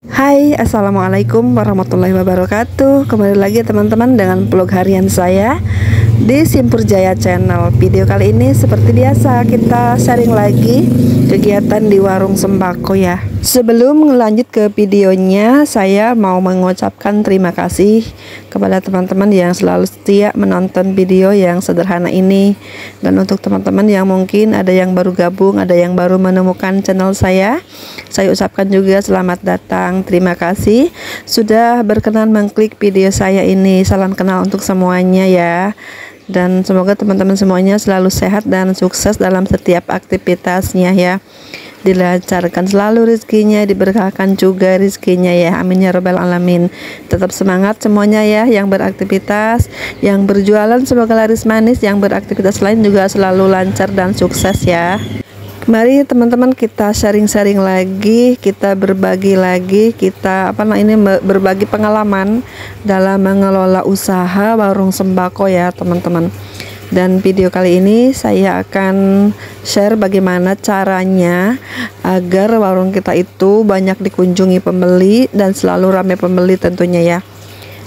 Hai, assalamualaikum warahmatullahi wabarakatuh. Kembali lagi teman-teman dengan vlog harian saya di Simpur Jaya Channel. Video kali ini seperti biasa kita sharing lagi kegiatan di warung sembako ya. Sebelum lanjut ke videonya, saya mau mengucapkan terima kasih kepada teman-teman yang selalu setia menonton video yang sederhana ini. Dan untuk teman-teman yang mungkin ada yang baru gabung, ada yang baru menemukan channel saya ucapkan juga selamat datang. Terima kasih sudah berkenan mengklik video saya ini. Salam kenal untuk semuanya ya. Dan semoga teman-teman semuanya selalu sehat dan sukses dalam setiap aktivitasnya ya. Dilancarkan selalu rezekinya, diberkahkan juga rezekinya ya. Amin ya robbal alamin. Tetap semangat semuanya ya, yang beraktivitas, yang berjualan semoga laris manis, yang beraktivitas lain juga selalu lancar dan sukses ya. Mari teman-teman kita sharing-sharing lagi, kita berbagi lagi, kita berbagi pengalaman dalam mengelola usaha warung sembako ya teman-teman. Dan video kali ini saya akan share bagaimana caranya agar warung kita itu banyak dikunjungi pembeli dan selalu ramai pembeli tentunya ya.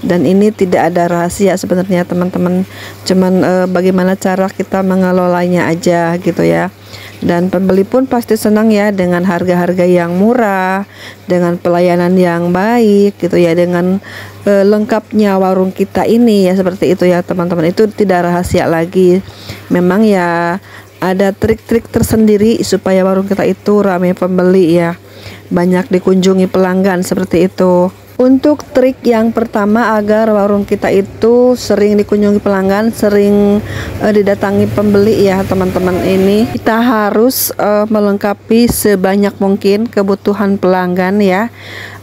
Dan ini tidak ada rahasia sebenarnya teman-teman, cuman bagaimana cara kita mengelolanya aja gitu ya. Dan pembeli pun pasti senang ya dengan harga-harga yang murah, dengan pelayanan yang baik gitu ya, dengan lengkapnya warung kita ini ya, seperti itu ya teman-teman. Itu tidak rahasia lagi, memang ya ada trik-trik tersendiri supaya warung kita itu ramai pembeli ya, banyak dikunjungi pelanggan seperti itu. Untuk trik yang pertama agar warung kita itu sering dikunjungi pelanggan, sering didatangi pembeli ya teman-teman, ini kita harus melengkapi sebanyak mungkin kebutuhan pelanggan ya.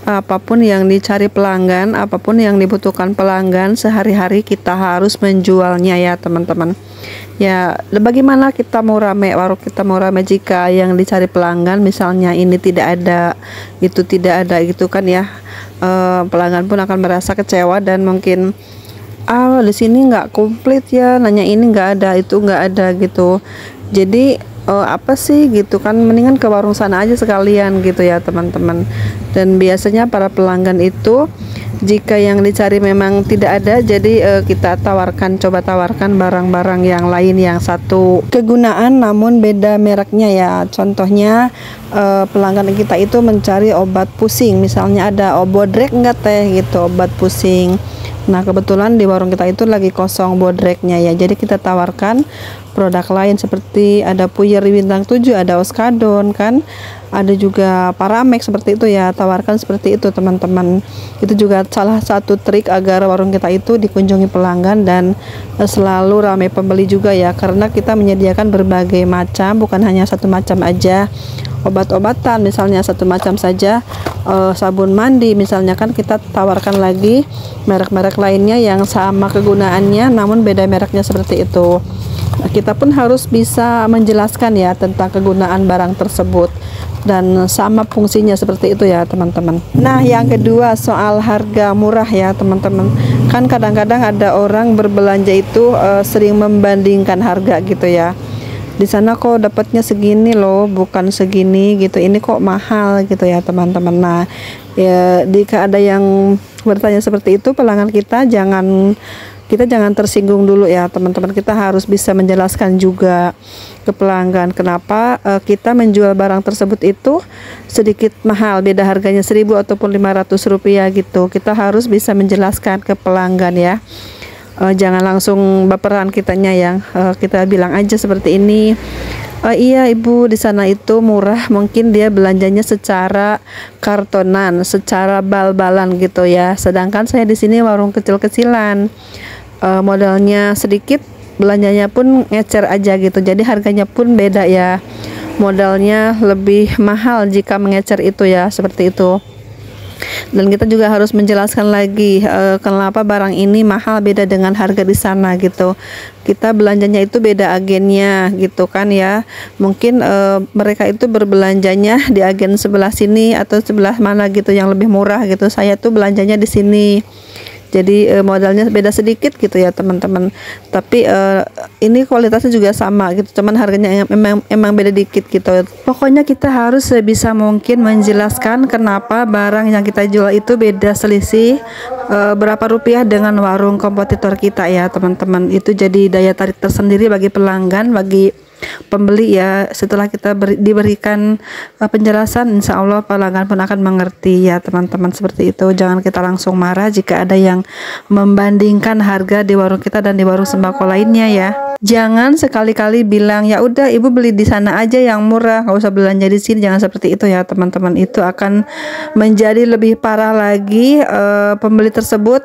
Apapun yang dicari pelanggan, apapun yang dibutuhkan pelanggan sehari-hari kita harus menjualnya ya teman-teman. Ya, bagaimana kita mau rame, warung kita mau rame jika yang dicari pelanggan misalnya ini tidak ada, itu tidak ada gitu kan ya. Pelanggan pun akan merasa kecewa dan mungkin di sini nggak komplit ya, nanya ini nggak ada, itu nggak ada gitu. Jadi apa sih gitu kan, mendingan ke warung sana aja sekalian gitu ya teman-teman. Dan biasanya para pelanggan itu jika yang dicari memang tidak ada, jadi kita coba tawarkan barang-barang yang lain yang satu kegunaan namun beda mereknya ya. Contohnya pelanggan kita itu mencari obat pusing, misalnya ada bodrek enggak teh gitu, obat pusing. Nah kebetulan di warung kita itu lagi kosong bodreknya ya, jadi kita tawarkan produk lain seperti ada puyer bintang 7, ada oskadon kan, ada juga paramex seperti itu ya, tawarkan seperti itu teman-teman. Itu juga salah satu trik agar warung kita itu dikunjungi pelanggan dan selalu ramai pembeli juga ya, karena kita menyediakan berbagai macam, bukan hanya satu macam aja. Obat-obatan misalnya satu macam saja, sabun mandi misalnya kan kita tawarkan lagi merek-merek lainnya yang sama kegunaannya namun beda mereknya seperti itu. Nah, kita pun harus bisa menjelaskan ya tentang kegunaan barang tersebut dan sama fungsinya seperti itu ya teman-teman. Nah yang kedua soal harga murah ya teman-teman, kan kadang-kadang ada orang berbelanja itu sering membandingkan harga gitu ya. Di sana kok dapatnya segini loh, bukan segini gitu, ini kok mahal gitu ya teman-teman. Nah ya, jika ada yang bertanya seperti itu pelanggan kita jangan tersinggung dulu ya teman-teman. Kita harus bisa menjelaskan juga ke pelanggan kenapa kita menjual barang tersebut itu sedikit mahal, beda harganya 1.000 ataupun 500 rupiah gitu. Kita harus bisa menjelaskan ke pelanggan ya. Jangan langsung baperan kitanya yang kita bilang aja seperti ini, iya ibu di sana itu murah, mungkin dia belanjanya secara kartonan, secara bal-balan gitu ya, sedangkan saya di sini warung kecil-kecilan, modalnya sedikit, belanjanya pun ngecer aja gitu, jadi harganya pun beda ya, modalnya lebih mahal jika mengecer itu ya, seperti itu. Dan kita juga harus menjelaskan lagi kenapa barang ini mahal beda dengan harga di sana gitu. Kita belanjanya itu beda agennya gitu kan ya. Mungkin mereka itu berbelanjanya di agen sebelah sini atau sebelah mana gitu yang lebih murah gitu. Saya tuh belanjanya di sini. Jadi modalnya beda sedikit gitu ya teman-teman, tapi ini kualitasnya juga sama gitu, cuman harganya emang beda dikit gitu. Pokoknya kita harus sebisa mungkin menjelaskan kenapa barang yang kita jual itu beda selisih berapa rupiah dengan warung kompetitor kita ya teman-teman. Itu jadi daya tarik tersendiri bagi pelanggan, bagi pembeli ya. Setelah kita diberikan penjelasan, insya Allah pelanggan pun akan mengerti ya teman-teman, seperti itu. Jangan kita langsung marah jika ada yang membandingkan harga di warung kita dan di warung sembako lainnya ya. Jangan sekali-kali bilang ya udah ibu beli di sana aja yang murah, nggak usah belanja di sini. Jangan seperti itu ya teman-teman, itu akan menjadi lebih parah lagi. Pembeli tersebut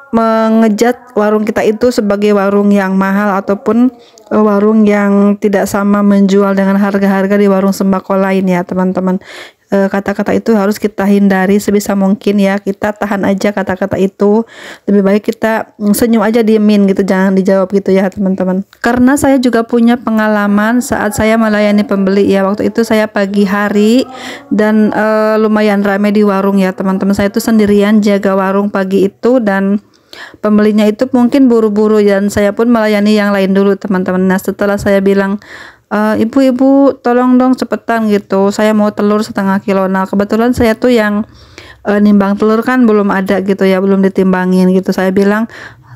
mengejat warung kita itu sebagai warung yang mahal ataupun warung yang tidak sama menjual dengan harga-harga di warung sembako lain ya teman-teman. Kata-kata itu harus kita hindari sebisa mungkin ya. Kita tahan aja kata-kata itu, lebih baik kita senyum aja, diemin gitu, jangan dijawab gitu ya teman-teman. Karena saya juga punya pengalaman saat saya melayani pembeli ya. Waktu itu saya pagi hari dan lumayan ramai di warung ya teman-teman. Saya itu sendirian jaga warung pagi itu dan pembelinya itu mungkin buru-buru dan saya pun melayani yang lain dulu teman-teman. Nah setelah saya bilang ibu-ibu tolong dong cepetan gitu, saya mau telur setengah kilo. Nah kebetulan saya tuh yang nimbang telur kan belum ada gitu ya, belum ditimbangin gitu. Saya bilang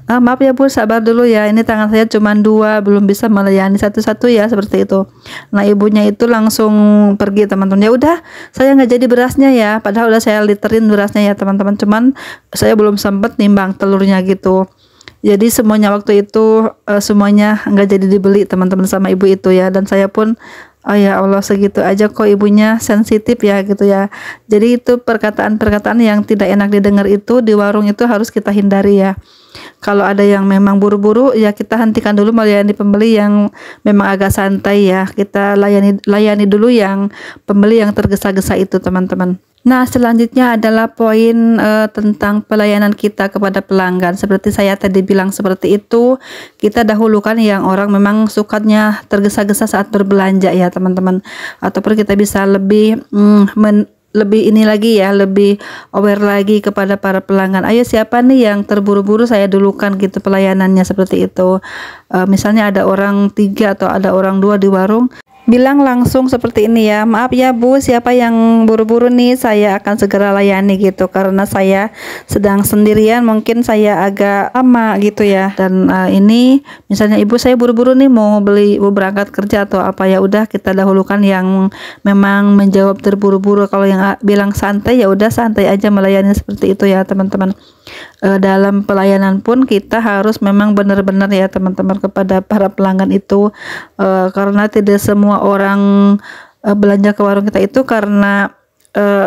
maaf ya bu, sabar dulu ya, ini tangan saya cuma 2, belum bisa melayani satu-satu ya, seperti itu. Nah ibunya itu langsung pergi teman-teman. Ya udah, saya nggak jadi berasnya ya, padahal udah saya literin berasnya ya teman-teman, cuman saya belum sempet nimbang telurnya gitu. Jadi semuanya waktu itu semuanya nggak jadi dibeli teman-teman sama ibu itu ya. Dan saya pun oh ya Allah, segitu aja kok ibunya sensitif ya gitu ya. Jadi itu perkataan-perkataan yang tidak enak didengar itu di warung itu harus kita hindari ya. Kalau ada yang memang buru-buru ya kita hentikan dulu melayani pembeli yang memang agak santai ya. Kita layani dulu yang pembeli yang tergesa-gesa itu teman-teman. Nah selanjutnya adalah poin tentang pelayanan kita kepada pelanggan. Seperti saya tadi bilang seperti itu, kita dahulukan yang orang memang sukanya tergesa-gesa saat berbelanja ya teman-teman. Ataupun kita bisa lebih lebih ini lagi ya, lebih aware lagi kepada para pelanggan. Ayo siapa nih yang terburu-buru, saya dulukan gitu pelayanannya, seperti itu. Misalnya ada orang 3 atau ada orang 2 di warung, bilang langsung seperti ini ya, maaf ya bu, siapa yang buru-buru nih, saya akan segera layani gitu, karena saya sedang sendirian, mungkin saya agak lama gitu ya. Dan ini misalnya ibu saya buru-buru nih mau berangkat kerja atau apa, ya udah kita dahulukan yang memang menjawab terburu-buru. Kalau yang bilang santai ya udah santai aja melayani, seperti itu ya teman-teman. Dalam pelayanan pun kita harus memang benar-benar ya teman-teman kepada para pelanggan itu, karena tidak semua orang belanja ke warung kita itu karena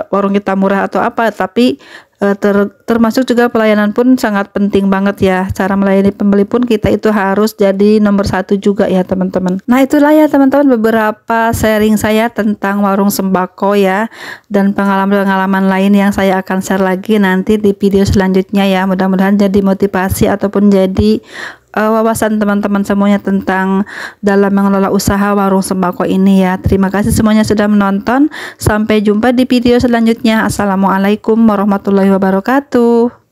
warung kita murah atau apa, tapi termasuk juga pelayanan pun sangat penting banget ya. Cara melayani pembeli pun kita itu harus jadi nomor 1 juga ya teman-teman. Nah itulah ya teman-teman beberapa sharing saya tentang warung sembako ya, dan pengalaman-pengalaman lain yang saya akan share lagi nanti di video selanjutnya ya. Mudah-mudahan jadi motivasi ataupun jadi wawasan teman-teman semuanya tentang dalam mengelola usaha warung sembako ini ya. Terima kasih semuanya sudah menonton. Sampai jumpa di video selanjutnya. Assalamualaikum warahmatullahi wabarakatuh.